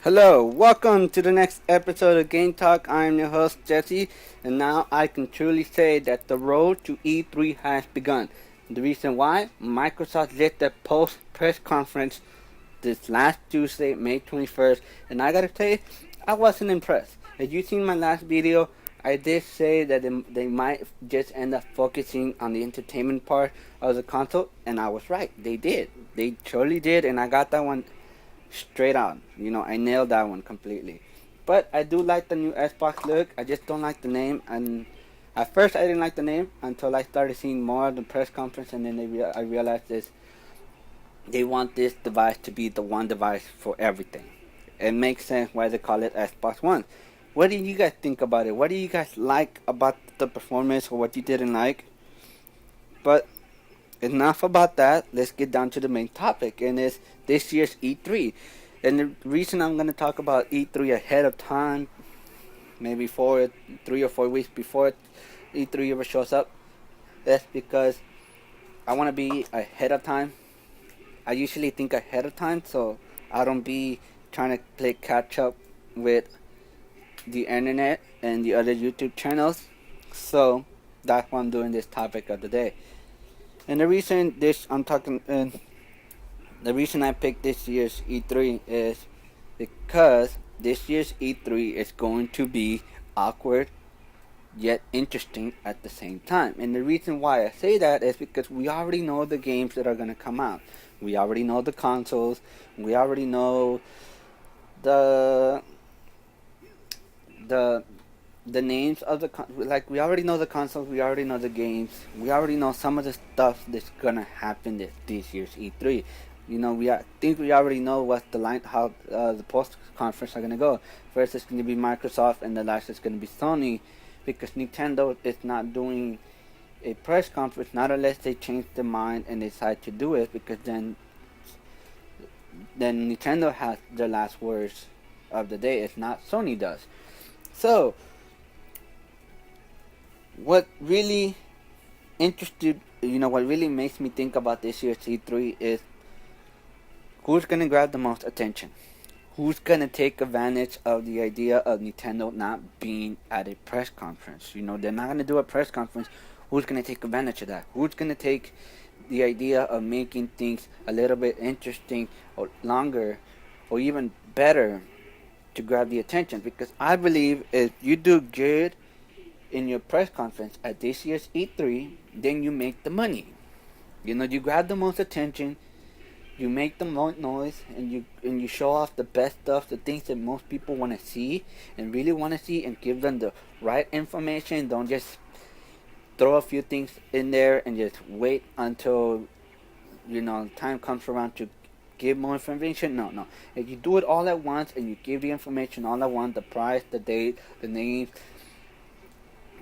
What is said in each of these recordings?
Hello, welcome to the next episode of Game Talk. I'm your host Jesse, and now I can truly say that the road to E3 has begun. The reason why Microsoft did their post press conference this last Tuesday, May 21st, and I gotta say, I wasn't impressed. As you seen my last video, I did say that they might just end up focusing on the entertainment part of the console, and I was right. They did. They surely did, and I got that one straight on. I nailed that one completely. But I do like the new Xbox look. I just don't like the name. And at first, I didn't like the name until I started seeing more of the press conference, and then I realized this. They want this device to be the one device for everything. It makes sense why they call it Xbox One. What do you guys think about it? What do you guys like about the performance, or what you didn't like? But enough about that. Let's get down to the main topic, and it's this year's E3. And the reason I'm going to talk about E3 ahead of time, maybe 3 or 4 weeks before E3 ever shows up, that's because I want to be ahead of time. I usually think ahead of time, so I don't be trying to play catch up with the internet and the other YouTube channels. So that's why I'm doing this topic of the day. And the reason the reason I picked this year's E3 is because this year's E3 is going to be awkward yet interesting at the same time. And the reason why I say that is because we already know the games that are going to come out. We already know the consoles. We already know the the the names of like we already know the consoles. We already know the games. We already know some of the stuff that's gonna happen this year's E3. Think we already know what the line, how the post conference are gonna go. First, it's gonna be Microsoft, and the last is gonna be Sony, because Nintendo is not doing a press conference, not unless they change their mind and decide to do it, because then Nintendo has the last words of the day. It's not Sony does. So, what really what really makes me think about this year's E3 is who's gonna grab the most attention. Who's gonna take advantage of the idea of Nintendo not being at a press conference? They're not gonna do a press conference. Who's gonna take advantage of that? Who's gonna take the idea of making things a little bit interesting or longer or even better to grab the attention? Because I believe if you do good in your press conference at this year's E3, then you make the money. You grab the most attention, you make the most noise, and you show off the best stuff, the things that most people want to see and really want to see, and give them the right information. Don't just throw a few things in there and just wait until time comes around to give more information. No. If you do it all at once and you give the information all at once, the price, the date, the names,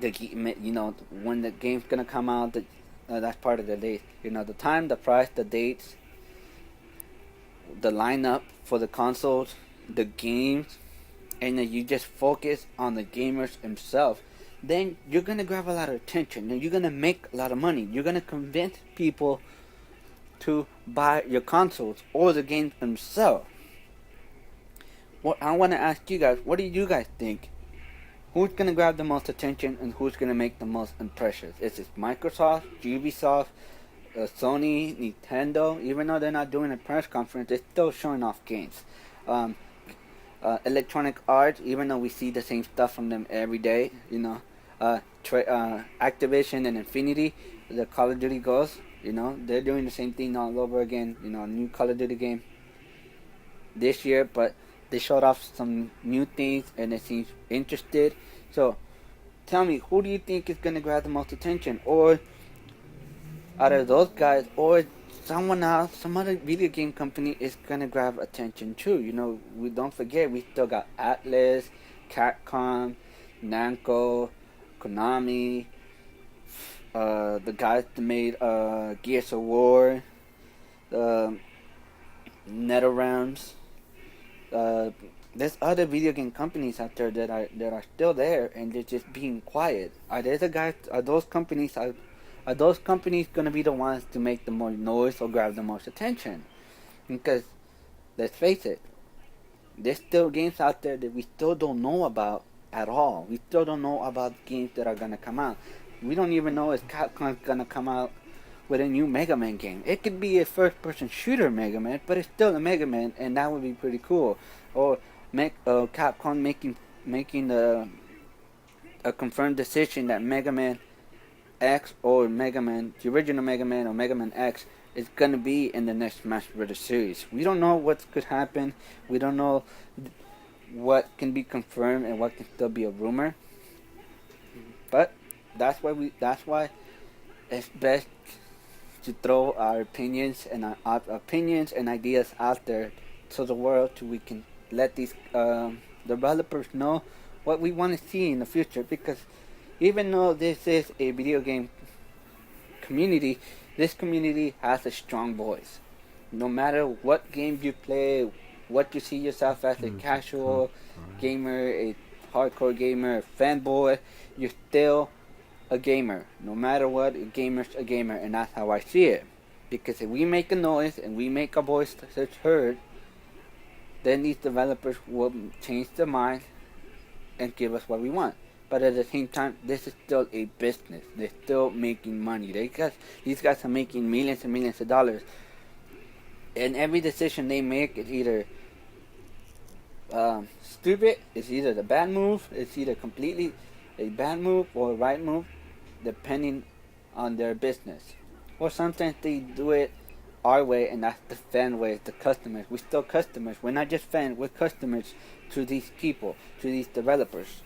when the game's gonna come out, that's part of the date. The time, the price, the dates, the lineup for the consoles, the games, and then you just focus on the gamers themselves, then you're gonna grab a lot of attention and you're gonna make a lot of money. You're gonna convince people to buy your consoles or the games themselves. What I want to ask you guys, what do you guys think? Who's gonna grab the most attention and who's gonna make the most impressions? Is it Microsoft, Ubisoft, Sony, Nintendo? Even though they're not doing a press conference, they're still showing off games. Electronic Arts, even though we see the same stuff from them every day, Activision and Infinity, the Call of Duty goes, they're doing the same thing all over again. A new Call of Duty game this year, but they showed off some new things and they seem interested. So, tell me, who do you think is gonna grab the most attention, or out of those guys, or someone else, some other video game company is gonna grab attention too? We don't forget, we still got Atlas, Capcom, Namco, Konami, the guys that made Gears of War, NetherRealms. There's other video game companies out there that are still there and they're just being quiet. Are those companies gonna be the ones to make the most noise or grab the most attention? Because let's face it, there's still games out there that we still don't know about at all. We still don't know about games that are gonna come out. We don't even know if Capcom's gonna come out with a new Mega Man game. It could be a first-person shooter Mega Man, but it's still a Mega Man, and that would be pretty cool. Or Capcom making a confirmed decision that Mega Man X or Mega Man, the original Mega Man or Mega Man X, is gonna be in the next Smash Bros. Series. We don't know what could happen. We don't know what can be confirmed and what can still be a rumor. But that's why it's best to throw our opinions and our opinions and ideas out there to the world, so we can let these developers know what we want to see in the future. Because even though this is a video game community, this community has a strong voice. No matter what game you play, what you see yourself as, a casual gamer, a hardcore gamer, a fanboy, you're still a gamer. No matter what, a gamer's a gamer, and that's how I see it. Because if we make a noise and we make our voice heard, then these developers will change their mind and give us what we want. But at the same time, this is still a business. They're still making money. These guys are making millions and millions of dollars. And every decision they make is either stupid, it's either the bad move, it's either completely a bad move or a right move, depending on their business. Or sometimes they do it our way, and that's the fan way, the customers. We're still customers. We're not just fans, we're customers to these people, to these developers.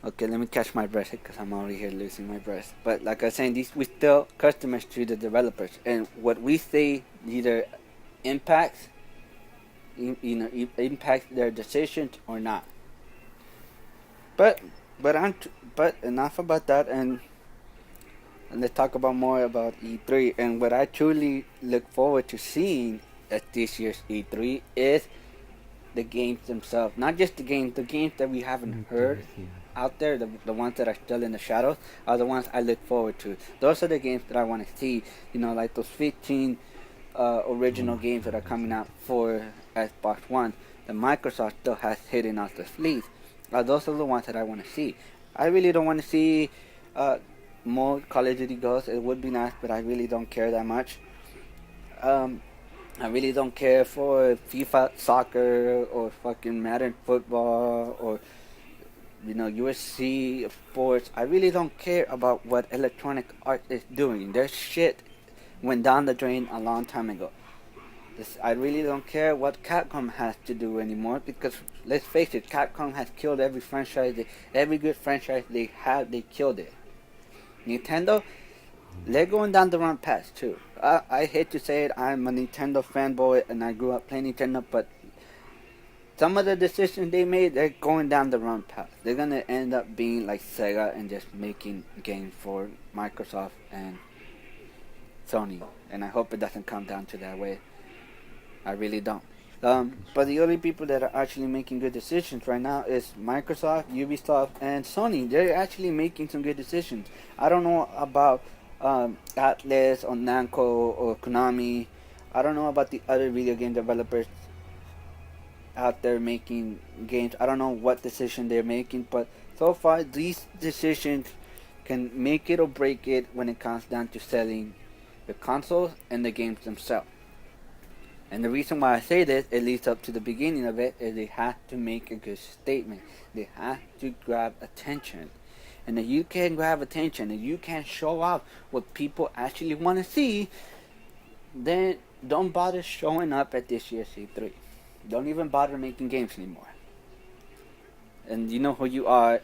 Okay, let me catch my breath because I'm already here losing my breath. But like I was saying, we still customers to the developers, and what we say either impacts, impacts their decisions or not. But enough about that, and let's talk about more about E3. And what I truly look forward to seeing at this year's E3 is the games themselves. Not just the games that we haven't heard out there, the ones that are still in the shadows, are the ones I look forward to. Those are the games that I want to see. Like those 15 original games that are coming out for Xbox One that Microsoft still has hidden off the sleeve. Those are the ones that I want to see. I really don't want to see more Call of Duty Ghosts. It would be nice, but I really don't care that much. I really don't care for FIFA soccer or fucking Madden football or USC sports. I really don't care about what Electronic Arts is doing. Their shit went down the drain a long time ago. I really don't care what Capcom has to do anymore, because let's face it, Capcom has killed every franchise. Every good franchise they have, they killed it. Nintendo, they're going down the wrong path too. I hate to say it, I'm a Nintendo fanboy and I grew up playing Nintendo, but some of the decisions they made, they're going down the wrong path. They're gonna end up being like Sega and just making games for Microsoft and Sony, and I hope it doesn't come down to that way. I really don't. But the only people that are actually making good decisions right now is Microsoft, Ubisoft, and Sony. They're actually making some good decisions. I don't know about Atlas or Namco or Konami. I don't know about the other video game developers out there making games. I don't know what decision they're making, but so far these decisions can make it or break it when it comes down to selling the consoles and the games themselves. And the reason why I say this, it leads up to the beginning of it, is they have to make a good statement. They have to grab attention. And if you can grab attention and you can show off what people actually want to see, then don't bother showing up at this year's E3. Don't even bother making games anymore. And you know who you are,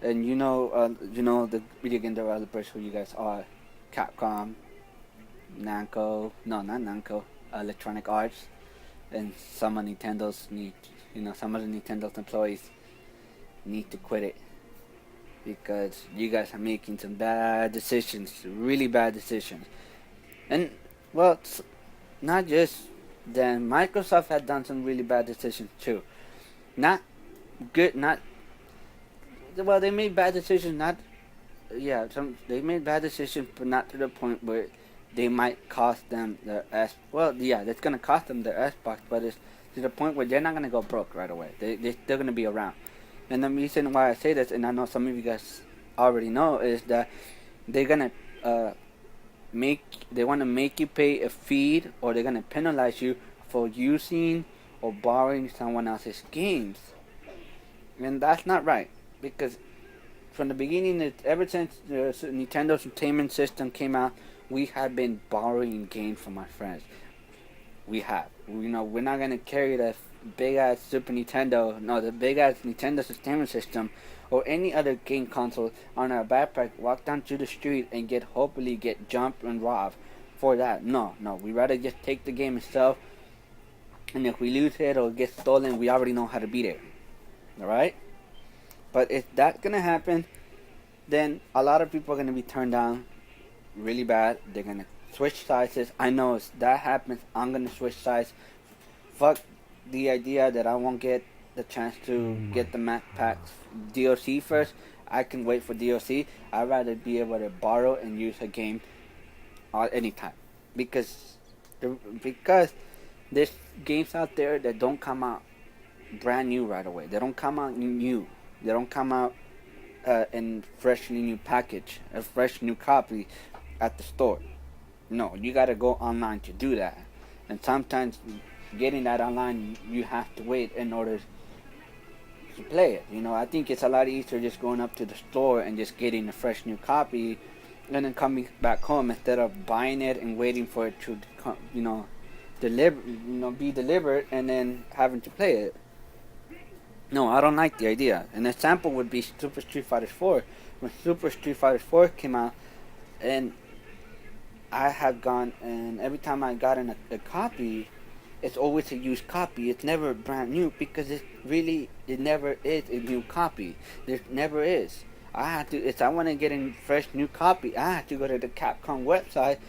and you know the video game developers who you guys are. Capcom, Namco, no, not Namco, Electronic Arts, and some of Nintendo's some of the Nintendo's employees need to quit it, because you guys are making some bad decisions, really bad decisions. And well, it's not just them. Microsoft had done some really bad decisions too. Not good, not well. They made bad decisions. They made bad decisions, but not to the point where they might cost them their it's gonna cost them their Xbox, but it's to the point where they're not gonna go broke right away. They're still gonna be around. And the reason why I say this, and I know some of you guys already know, is that they're gonna they want to make you pay a fee, or they're gonna penalize you for using or borrowing someone else's games, and that's not right. Because from the beginning, ever since the Nintendo's Entertainment System came out, we have been borrowing games from our friends. We have. We're not gonna carry the big ass Super Nintendo, no, the big ass Nintendo Entertainment System, or any other game console on our backpack, walk down to the street and hopefully get jumped and robbed for that. No, we rather just take the game itself, and if we lose it or get stolen, we already know how to beat it. Alright? But if that's gonna happen, then a lot of people are gonna be turned down really bad. They're gonna switch sizes. I know if that happens, I'm gonna switch size. Fuck the idea that I won't get the chance to get the Mac Packs DLC first. I can wait for DLC. I'd rather be able to borrow and use a game anytime, because there's games out there that don't come out brand new right away. They don't come out new. They don't come out in freshly new package, a fresh new copy at the store. No, you gotta go online to do that. And sometimes getting that online, you have to wait in order to play it. I think it's a lot easier just going up to the store and just getting a fresh new copy, and then coming back home instead of buying it and waiting for it to, be delivered and then having to play it. No, I don't like the idea. An example would be Super Street Fighter 4. When Super Street Fighter 4 came out, and I have gone, and every time I got in a copy, it's always a used copy. It's never brand new, because it never is a new copy. There never is. If I want to get a fresh new copy, I have to go to the Capcom website,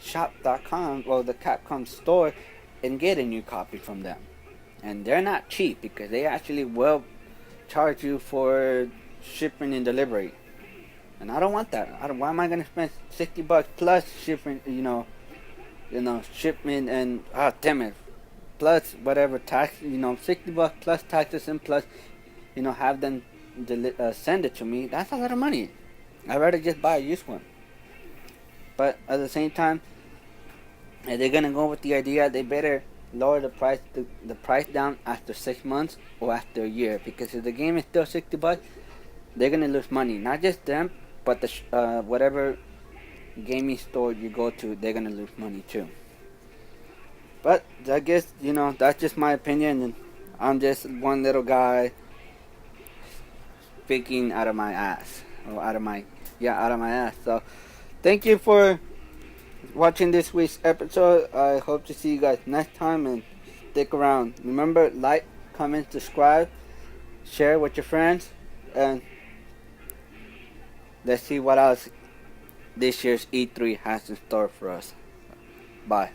shop.com, or the Capcom store, and get a new copy from them. And they're not cheap, because they actually will charge you for shipping and delivery. And I don't want that. Why am I going to spend $60 plus shipping, shipment and, damn it, plus whatever tax, $60 plus taxes, and plus, have them send it to me? That's a lot of money. I'd rather just buy a used one. But at the same time, if they're going to go with the idea, they better lower the price down after 6 months or after a year, because if the game is still $60, they're gonna lose money. Not just them, but the whatever gaming store you go to, they're gonna lose money too. But I guess that's just my opinion, and I'm just one little guy speaking out of my ass, or out of my ass. So thank you for watching this week's episode. I hope to see you guys next time, and stick around. Remember, like, comment, subscribe, share with your friends, and let's see what else this year's E3 has in store for us. Bye.